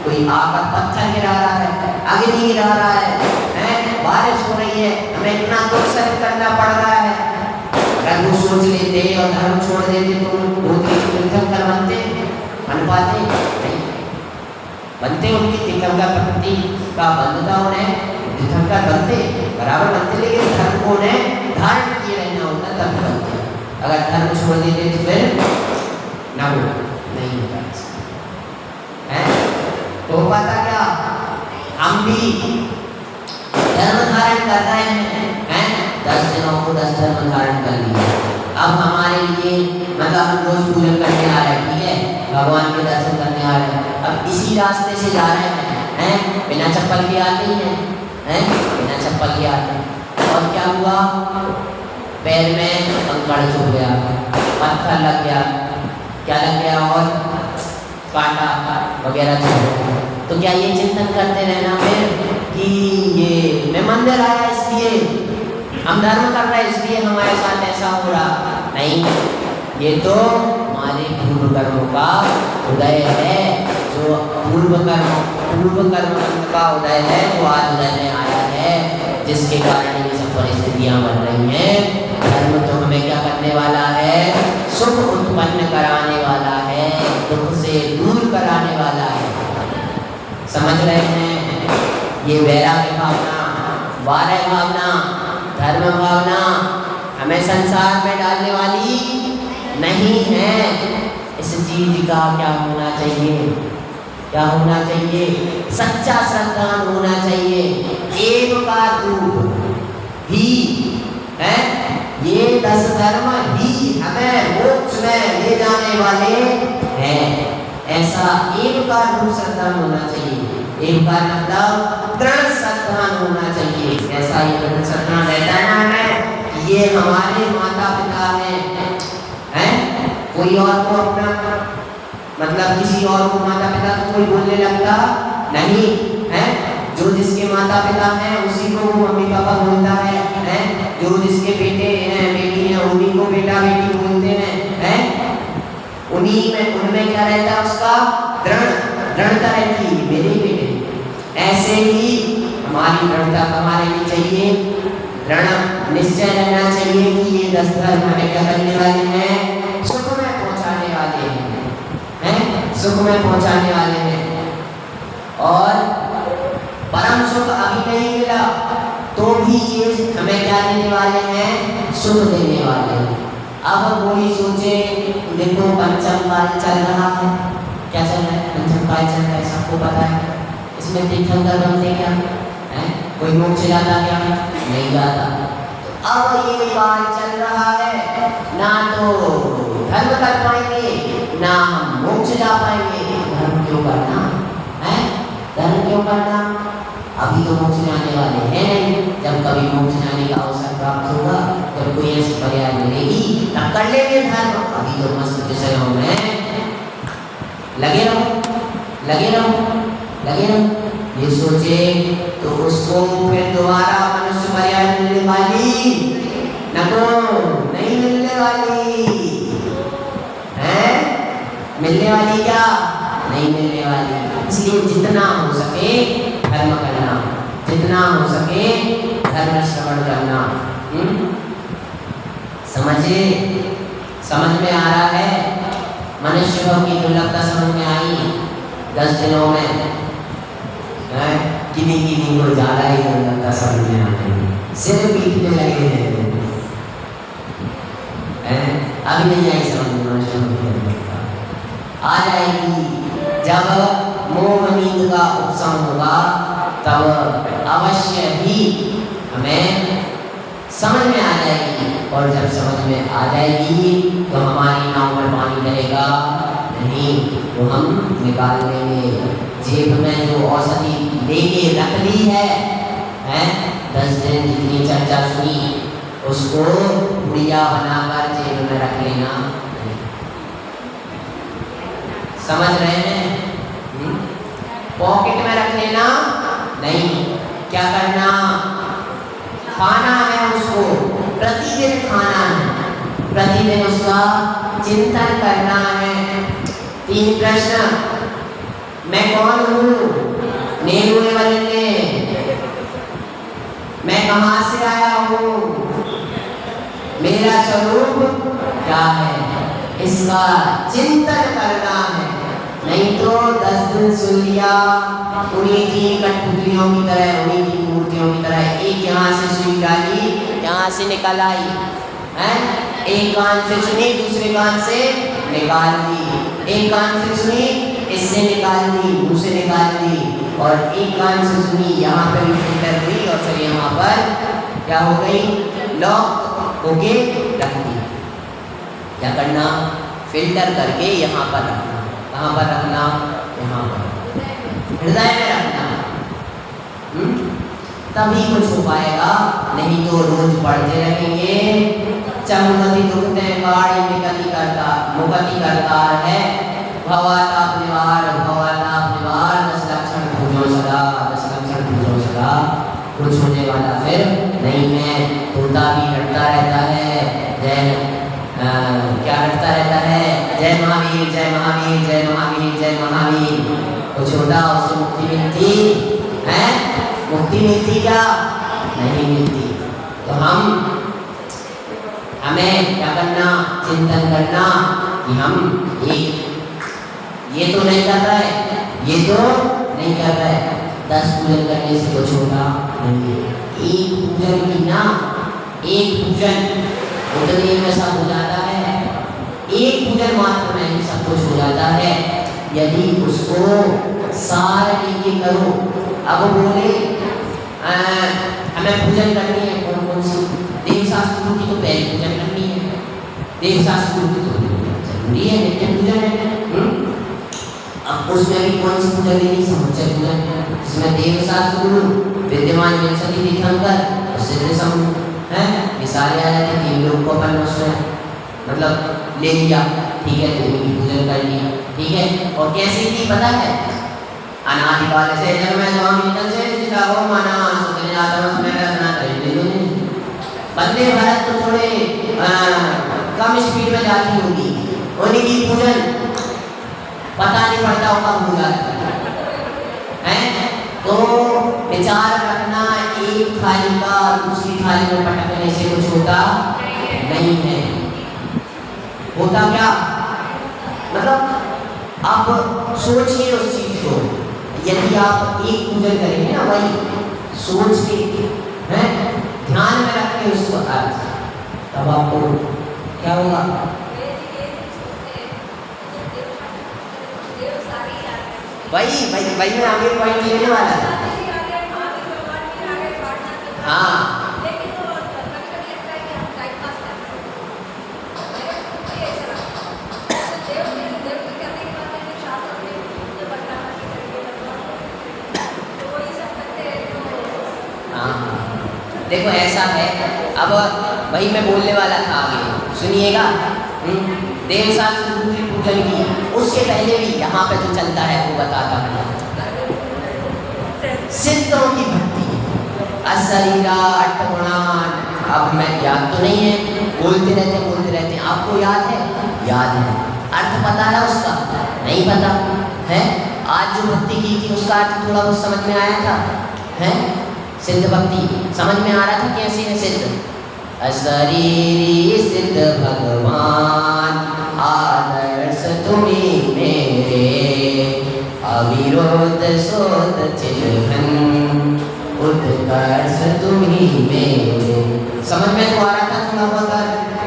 कोई आकर पत्थर गिरा रहा है, अग्नि गिरा रहा है, बारिश हो रही है, हमें इतना दुख सहन करना पड़ रहा है। अगर वो सोच लेते और धर्म छोड़ देते तो वो तीर्थंकर बनते, बन पाते नहीं बनते। उनकी तीर्थंकर प्रकृति का बंधता उन्हें तीर्थंकर बनते, बराबर बनते, लेकिन धर्म को उन्हें धारण किए रहना होता तब बनते। अगर धर्म छोड़ देते तो फिर ना हो, नहीं होता है। तो पता क्या, हम भी धर्म धारण कर रहे हैं। 10 दिनों को 10 धर्म धारण कर लिए। अब हमारे लिए मतलब हम रोज पूजन करने आ रहे हैं, ठीक है, भगवान के दर्शन करने आ रहे हैं। अब इसी रास्ते से जा रहे हैं, बिना चप्पल के आते ही हैं, बिना चप्पल के आते हैं। और क्या हुआ? पैर में कंकड़ चुभ गया, पत्थर लग गया, क्या लग गया? और कांटा वगैरह चुभ गया। तो क्या ये चिंतन करते रहना फिर कि ये मैं मंदिर आया इसलिए, हम धर्म कर रहे हैं इसलिए हमारे साथ ऐसा हो रहा? नहीं, ये तो हमारे पूर्व कर्मों का उदय है। जो पूर्व कर्म का उदय है वो आज उदय में आया है, जिसके कारण ये सब परिस्थितियाँ बन रही हैं। धर्म तो हमें क्या करने वाला है? सुख उत्पन्न कराने वाला है, दुख से दूर कराने वाला है। समझ रहे हैं? ये वैराग्य भावना, वारय भावना, धर्म भावना हमें संसार में डालने वाली नहीं है। चीज का क्या होना चाहिए, क्या होना चाहिए, सच्चा श्रद्धालु होना चाहिए। एक का रूप ही है, ये 10 धर्म ही हमें मोक्ष में ले जाने वाले हैं। ऐसा एक का रूप श्रद्धालु होना चाहिए। एक का मतलब दृढ़ श्रद्धालु होना चाहिए। ऐसा ही दृढ़ श्रद्धालु रहता है ना हमें, ये हमारे माता पिता हैं, कोई और को अपना मतलब किसी और को माता पिता को कोई बोलने लगता नहीं है। जो जिसके माता पिता हैं उसी को वो मम्मी पापा बोलता है। जो जिसके बेटे हैं बेटी हैं उन्हीं को बेटा बेटी बोलते हैं। उन्हीं में उनमें क्या रहता है, उसका दृढ़ता रहती है, मेरे बेटे। ऐसे ही हमारी दृढ़ता हमारे लिए चाहिए, दृढ़ निश्चय रहना चाहिए कि ये 10 धर्म हमें क्या करने वाले हैं, सुख में पहुंचाने वाले हैं, सुख में पहुंचाने वाले हैं। और परम सुख अभी नहीं मिला तो भी ये हमें क्या देने वाले हैं, सुख देने वाले हैं। अब कोई सोचे, देखो पंचम काल चल रहा है, क्या चल रहा है, पंचम काल चल रहा है, सबको पता है। इसमें तीर्थंकर बनते क्या है, कोई मोक्ष जाता क्या, नहीं जाता। तो अब ये काल चल रहा है, ना तो धर्म कर पाएंगे ना हम मोक्ष जा पाएंगे। धर्म क्यों करना है, धर्म क्यों करना, अभी तो मोक्ष जाने वाले हैं नहीं। जब कभी मोक्ष जाने का अवसर प्राप्त होगा, जब कोई ऐसी पर्याय मिलेगी तब कर लेंगे धर्म। अभी तो मस्त विषयों में लगे रहो, लगे रहो, लगे रहो। ये सोचे तो उसको फिर दोबारा मनुष्य पर्याय मिलने वाली नको नहीं मिलने वाली है, मिलने वाली क्या नहीं मिलने वाली। इसलिए जितना हो सके धर्म करना, जितना हो सके धर्म श्रवण करना। समझे, समझ में आ रहा है। मनुष्य भाव की दुर्लभता समझ में आई 10 दिनों में, किन्हीं किन्हीं को ज़्यादा ही दुर्लभता समझ में आ गई, सिर पीटने लगे हैं। अभी नहीं आई समझ में, मनुष्य भाव की दुर्लभता आ जाएगी जब मोह नींद का उपशम होगा, तब अवश्य ही हमें समझ में आ जाएगी। और जब समझ में आ जाएगी तो हमारी नाव में पानी रहेगा नहीं, तो हम निकाल लेंगे। जेब में जो औषधि लेके रख ली है 10 दिन जितनी चर्चा सुनी, उसको गुड़िया बनाकर जेब में रख लेना। समझ रहे हैं, पॉकेट में रख लेना नहीं। क्या करना, खाना है उसको, प्रतिदिन खाना है, प्रतिदिन उसका चिंतन करना है। 3 प्रश्न, मैं कौन हूँ, नेरुए वाले, मैं कहाँ से आया हूँ, मेरा स्वरूप क्या है, इसका चिंतन करना है। नहीं तो 10 दिन सुन लिया, उन्हीं 3 कठपुतलियों की तरह, उन्हीं 3 मूर्तियों की तरह, एक यहाँ से सुई डाली, यहाँ से निकल आई है, एक कान से सुनी दूसरे कान से निकाल दी, एक कान से सुनी इससे निकाल दी, मुँह से निकाल दी, और एक कान से सुनी यहाँ पर भी फिल्टर हुई और फिर यहाँ पर क्या हो गई, लॉक होके रख दी। क्या करना, फिल्टर करके यहाँ पर रखना। कहाँ पर रखना, यहाँ पर हृदय में रखना, तभी कुछ हो पाएगा। नहीं तो रोज पढ़ते रहेंगे, चमुगति दुखते काड़ी निकति करता मुगति करता है, भवाताप निवार भवाताप निवार, 10 लक्षण पूजो सदा, 10 लक्षण पूजो सदा। कुछ होने वाला फिर नहीं है। तोता भी रटता रहता है, जय क्या रटता रहता है, जय महावीर जय महावीर जय महावीर जय महावीर। कुछ होता उसे मुक्ति मिलती है, मुक्ति मिलती क्या, नहीं मिलती। तो हमें क्या करना, चिंतन करना कि हम ये तो नहीं कर रहे, ये तो नहीं कर रहे। 10 पूजन करने से कुछ होगा नहीं। एक पूजन की ना, एक पूजन उतने में सब हो जाता है, एक पूजन मात्र में ही सब कुछ हो जाता यदि उसको सार लेके करो। अब बोले हमें पूजन करनी है, कौन कौन सी देव शास्त्रों की तो पहले पूजन करनी है, देव शास्त्रों की तो जरूरी है, नित्य पूजन है। अब उसमें भी कौन सी पूजन लेनी, समुच्चय पूजन, जिसमें देव शास्त्र गुरु विद्यमान विंशति तीर्थंकर और सिद्ध समूह है, ये सारे आ जाते, तीन लोग को अपन उसमें मतलब ले लिया, ठीक है, तो इनकी पूजन कर ली, ठीक है। और कैसे की पता है, अनादिकाल से जब मैं स्वामी जल से जिला हो माना सुतने जाता हूँ मैं रखना चाहिए। बंदे भारत तो थोड़े कम स्पीड में जाती होगी, उनकी पूजन पता नहीं पड़ता होगा, हो जाता है। तो विचार रखना, एक थाली का दूसरी थाली में पटकने से कुछ होता नहीं है। होता क्या, मतलब आप सोचिए उस चीज को, यदि आप एक पूजन करेंगे ना, वही सोच के हैं, ध्यान में रख के उसको अर्थ, तब आपको क्या होगा, वही मैं आगे पॉइंट लेने वाला था। हाँ देखो ऐसा है, अब वही मैं बोलने वाला था आगे, सुनिएगा। देव शास्त्र गुरु की पूजन की, उसके पहले भी यहाँ पे जो चलता है वो बताता है। सिद्धों की भक्ति, अशरीरा अट्ठगुणान, अब मैं याद तो नहीं है, बोलते रहते, आपको याद है? याद है। अर्थ पता है उसका? नहीं पता है। आज जो भक्ति की थी उसका अर्थ थोड़ा बहुत समझ में आया था, है? सिद्ध भक्ति समझ में आ रहा था कैसे है सिद्ध? अशरीरी सिद्ध भगवान आदर्श तुम्ही मेरे, अविरोध शोध चिलघन उत्कर्ष तुम्ही मेरे। समझ में तो आ रहा था थोड़ा बहुत।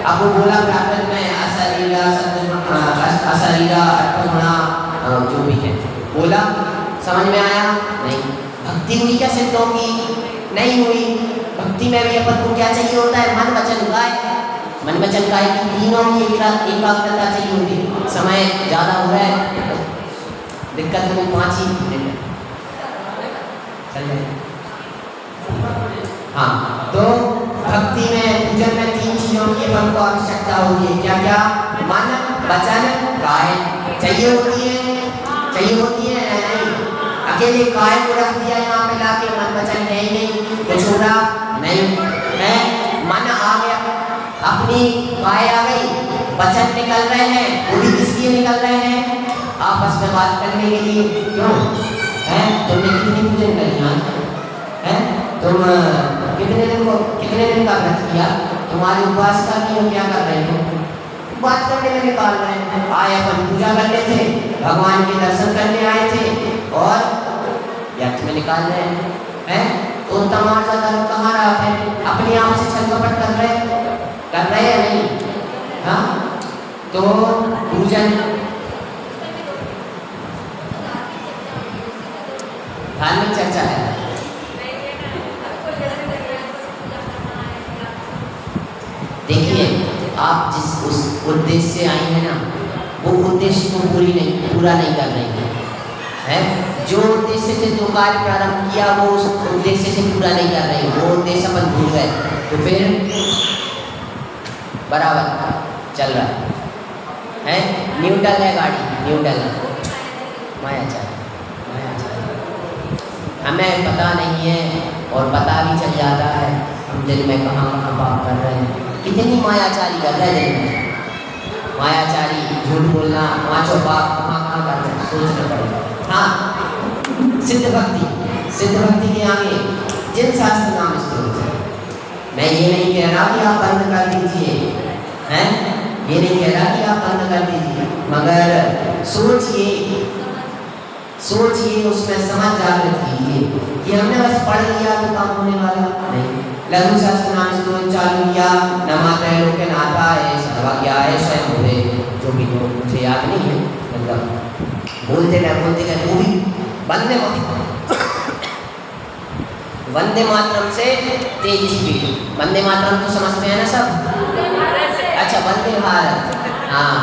अब वो बोला व्याकरण में अशरीरा अशरीरा अट्ठगुणा जो भी है बोला, समझ में आया? नहीं। भक्ति हुई क्या सिद्धों की? नहीं हुई। भक्ति में भी अपन को क्या चाहिए होता है? मन वचन काय। मन वचन काय की तीनों की एकाग्रता चाहिए होती। समय ज़्यादा हो रहा है, दिक्कत में 5 ही मिनट चल जाए। हाँ, तो भक्ति में पूजन में 3 चीज़ों की अपन को आवश्यकता होती है। क्या क्या? मन वचन काय चाहिए होती है नहीं। अकेले काय को रख दिया यहाँ पे लाके, मन वचन है ही नहीं तो छोड़ा नहीं है। मन आ गया, अपनी काय आ गई, वचन निकल रहे हैं, वो भी किसके निकल रहे हैं? आपस में बात करने के लिए। क्यों है? तुमने कितनी पूजन करी आज है? तुम कितने दिन का व्रत किया? तुम्हारी उपवास का नहीं हो, क्या कर रहे हो? बात करने में निकाल रहे हैं। आए अपन पूजा करने थे, भगवान के दर्शन करने आए थे और व्यर्थ में निकाल रहे हैं। तो तमाशा धर्म कहाँ रहा है? अपने आप से छल कपट कर रहे हैं नहीं? हाँ, तो पूजन धार्मिक चर्चा है। देखिए, आप जिस उस उद्देश्य से आई हैं ना, वो उद्देश्य को पूरा नहीं कर रही है। जो उद्देश्य से जो कार्य प्रारंभ किया वो उस उद्देश्य से पूरा नहीं कर रही, वो उद्देश्य अपन भूल गए, तो फिर बराबर चल रहा है। न्यूट्रल है गाड़ी, न्यूट्रल मायाचार। हमें पता नहीं है और पता भी चल जाता है हम दिल में कहाँ पाप कर रहे हैं। कितनी मायाचारी कर रहे हैं दिल में, मायाचारी, झूठ बोलना, 5 पाप कहाँ कर रहे हैं, सोचना पड़ेगा। हाँ, सिद्ध भक्ति के आगे जिन शास्त्र नाम स्तोत्र है, मैं ये नहीं कह रहा कि आप बंद कर दीजिए, हैं? ये नहीं कह रहा कि आप बंद कर दीजिए, मगर सोचिए, उसमें समझ जागृत कीजिए कि हमने बस पढ़ लिया तो काम होने वाला नहीं। लघु शास्त्र नाम स्तोत्र चालू किया, नमात्रय लोके नाथाय सर्वज्ञाय स्वयं भूवे जो भी हो, मुझे याद नहीं है, मतलब बोलते गए वो भी वंदे मातरम से तेज स्पीड। वंदे मातरम तो समझते हैं ना सब? अच्छा, वंदे भारत, हाँ,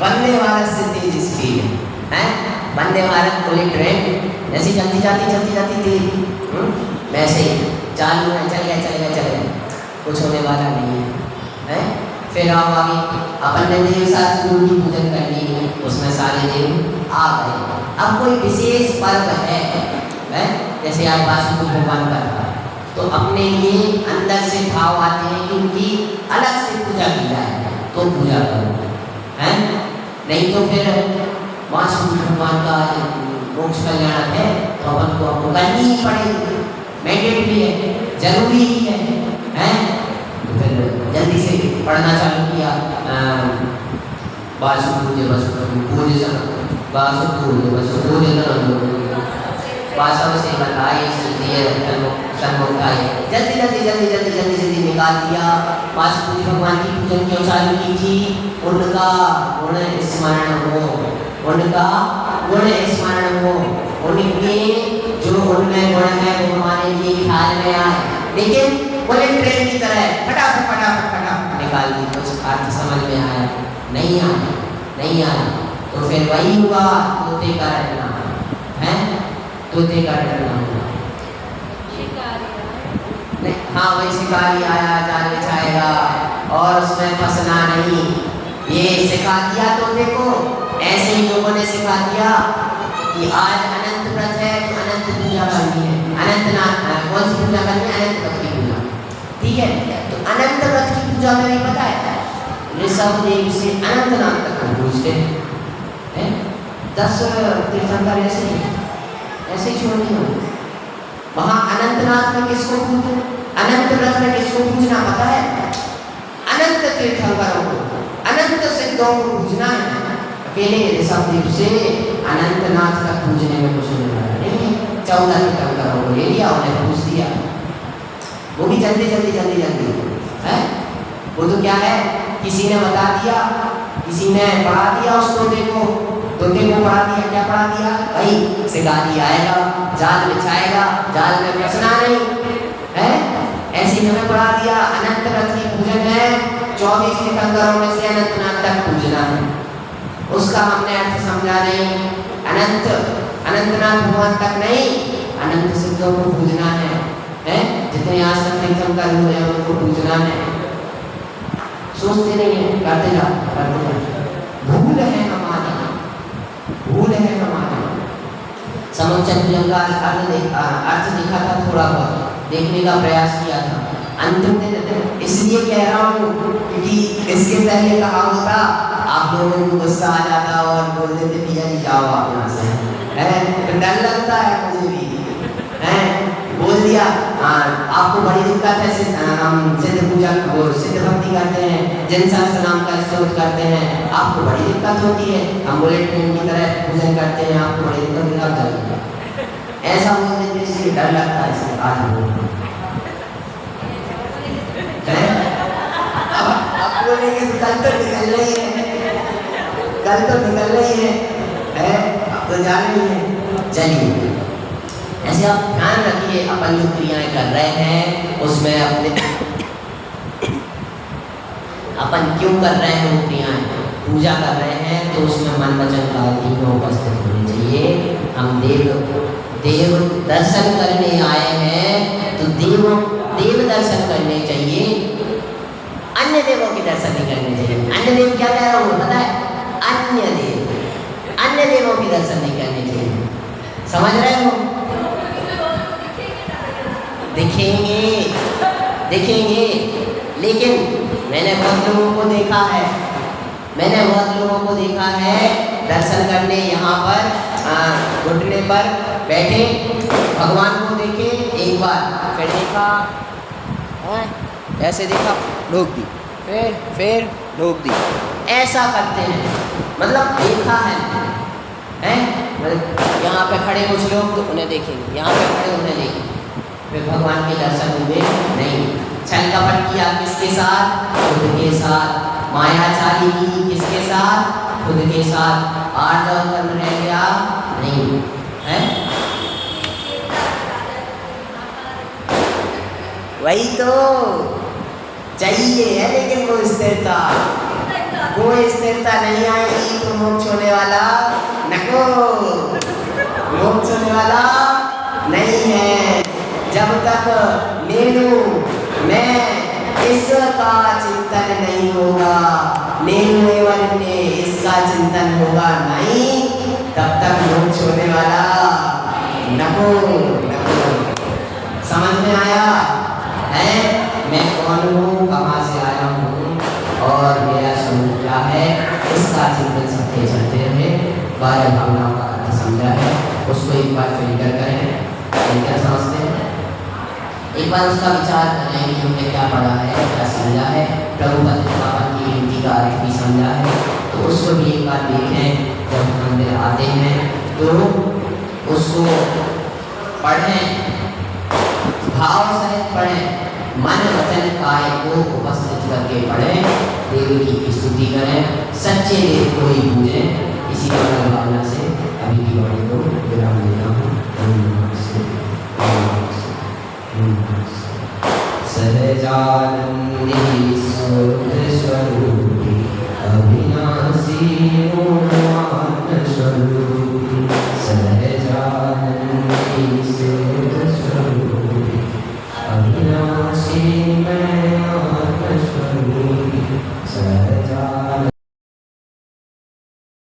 वंदे भारत से तेज स्पीड है। वंदे भारत कोई ट्रेन ऐसी चलती जाती तेज, वैसे ही चालू है, चल गया, कुछ होने वाला नहीं है। फिर आओ आगे, अपन ने देव शास्त्र की पूजन कर ली है, उसमें सारे देव आ गए। अब कोई विशेष पर्व है जैसे आज वासुदेव भगवान का था, तो अपने लिए अंदर से भाव आते हैं कि उनकी अलग से पूजा की जाए, तो पूजा करो, है नहीं तो फिर वासुदेव भगवान का मोक्ष कल्याण है तो अपन को आपको करनी ही पड़ेगी, मैंडेटरी है, जरूरी ही है। तो फिर जल्दी से पढ़ना चालू किया, वासव से बताए जल्दी निकाल दिया। वासुदेव भगवान की पूजन क्यों चालू की थी? उनका गुण स्मरण हो, उनके जो उनमें गुण है वो हमारे लिए ख्याल में आए। लेकिन बुलेट ट्रेन की तरह फटाफट निकाल दी, कुछ अर्थ समझ में आया नहीं आया, तो फिर वही हुआ, तोते का रटना है, तोते का रटना नहीं, हाँ वही शिकारी आया जाल बिछाएगा और उसमें फंसना नहीं, ये सिखा दिया तोते को। ऐसे ही लोगों ने सिखा दिया कि आज अनंत व्रत है तो अनंत पूजा करनी है, कौन सी पूजा करनी है? अनंत व्रत की पूजा, ठीक है। तो अनंत व्रत की पूजा में भी पता है ऋषभ देव से अनंतनाथ तक पूछते हैं, 10 तीर्थंकर ऐसे ही छोड़ दिया। वहाँ अनंतनाथ में किसको पूजो, अनंत व्रत में किसको पूजना पता है? अनंत तीर्थंकरों को, अनंत सिद्धों को पूजना है। अकेले ऋषभ देव से अनंतनाथ तक पूजने में कुछ नहीं है। 14 तीर्थंकरों को ले लिया, उन्हें पूछ दिया, वो भी जल्दी है। वो तो क्या है, किसी ने बता दिया, किसी ने पढ़ा दिया उस तोते को पढ़ा दिया, क्या पढ़ा दिया भाई? शिकारी आएगा, जाल बिछाएगा, जाल में फंसना नहीं है, ऐसे हमें पढ़ा दिया। अनंत व्रत की पूजन है, 24 तीर्थंकरों में से अनंतनाथ तक पूजना है, उसका हमने अर्थ समझा नहीं। अनंतनाथ भगवान तक नहीं, अनंत सिद्धों को पूजना है, जितने आज तक तीर्थंकर हुए हैं उनको पूजना है। सोचते नहीं है, करते जा। भूल है हमारी। समुच्चय का अर्थ देखा था, थोड़ा बहुत देखने का प्रयास किया था, अंतिम दिन इसलिए कह रहा हूँ क्योंकि इसके पहले कहा होता आप लोगों को गुस्सा आ जाता और बोल देते भैया जी जाओ आप यहाँ से, डर लगता है मुझे भी, बोल दिया। आपको बड़ी दिक्कत है, हम सिद्ध पूजा वो सिद्ध भक्ति करते हैं, जिन सहस्त्र नाम का स्तोत्र करते हैं, आपको बड़ी दिक्कत होती है, हम बुलेट ट्रेन की तरह पूजन करते हैं, आपको बड़ी दिक्कत लग जाती है, ऐसा बोल देते, इसलिए डर लगता है इसके बाद अब बोलेंगे तो कल तो निकल रही है, अब तो जा रही है। चलिए ऐसे आप ध्यान रखिए, अपन जो क्रियाएं कर रहे हैं उसमें अपन क्यों कर रहे हैं वो क्रियाएं, पूजा कर रहे हैं तो उसमें मन वचन काया में उपस्थित होनी चाहिए। हम देव दर्शन करने आए हैं तो देव दर्शन करने चाहिए, अन्य देवों के दर्शन नहीं करने चाहिए। अन्य देव क्या कह रहा हूँ पता है? अन्य देवों के दर्शन नहीं करने चाहिए, समझ रहे हो? दिखेंगे, लेकिन मैंने बहुत लोगों को देखा है दर्शन करने यहाँ पर घुटने पर बैठे, भगवान को देखे एक बार, फिर देखा ऐसे देखा, रोक दी, फिर रोक दी, ऐसा करते हैं। मतलब देखा है मतलब यहाँ पे खड़े कुछ लोग तो उन्हें देखेंगे, यहाँ पे खड़े उन्हें देखेंगे, फिर भगवान के दर्शन हुए नहीं। छल कपट किया किसके साथ? खुद के साथ। मायाचारी की किसके साथ? खुद के साथ आर्जव कर्म रह गया नहीं है। वही तो चाहिए है, लेकिन वो स्थिरता, वो स्थिरता नहीं आएगी तो मोक्ष होने वाला नको, मोक्ष होने वाला नहीं है। जब तक मेनू मैं इसका चिंतन नहीं होगा, मेनू एवं ने इसका चिंतन होगा नहीं, तब तक मोक्ष होने वाला नको नको। समझ में आया है मैं कौन हूँ, कहाँ से आया हूँ और मेरा स्वरूप क्या है, इसका चिंतन सबके चलते रहे। 12 भावनाओं का अर्थ समझा है, उसको एक बार फिल्टर करें, फिल्टर समझते हैं, एक बार उसका विचार करें कि हमने क्या पढ़ा है, क्या समझा है, प्रभु पतितपावन की हिंदी का अर्थ भी समझा है, तो उसको भी एक बार देखें। जब मंदिर आते हैं तो उसको पढ़ें, भाव सहित पढ़ें, मन वचन काय को उपस्थित करके पढ़ें, देव की स्तुति करें, सच्चे देव को ही पूजें। इसी भावना से अभी की वाणी को विराम देता हूँ। सहजानंदी स्वरूपी अविनाशी स्वरूपी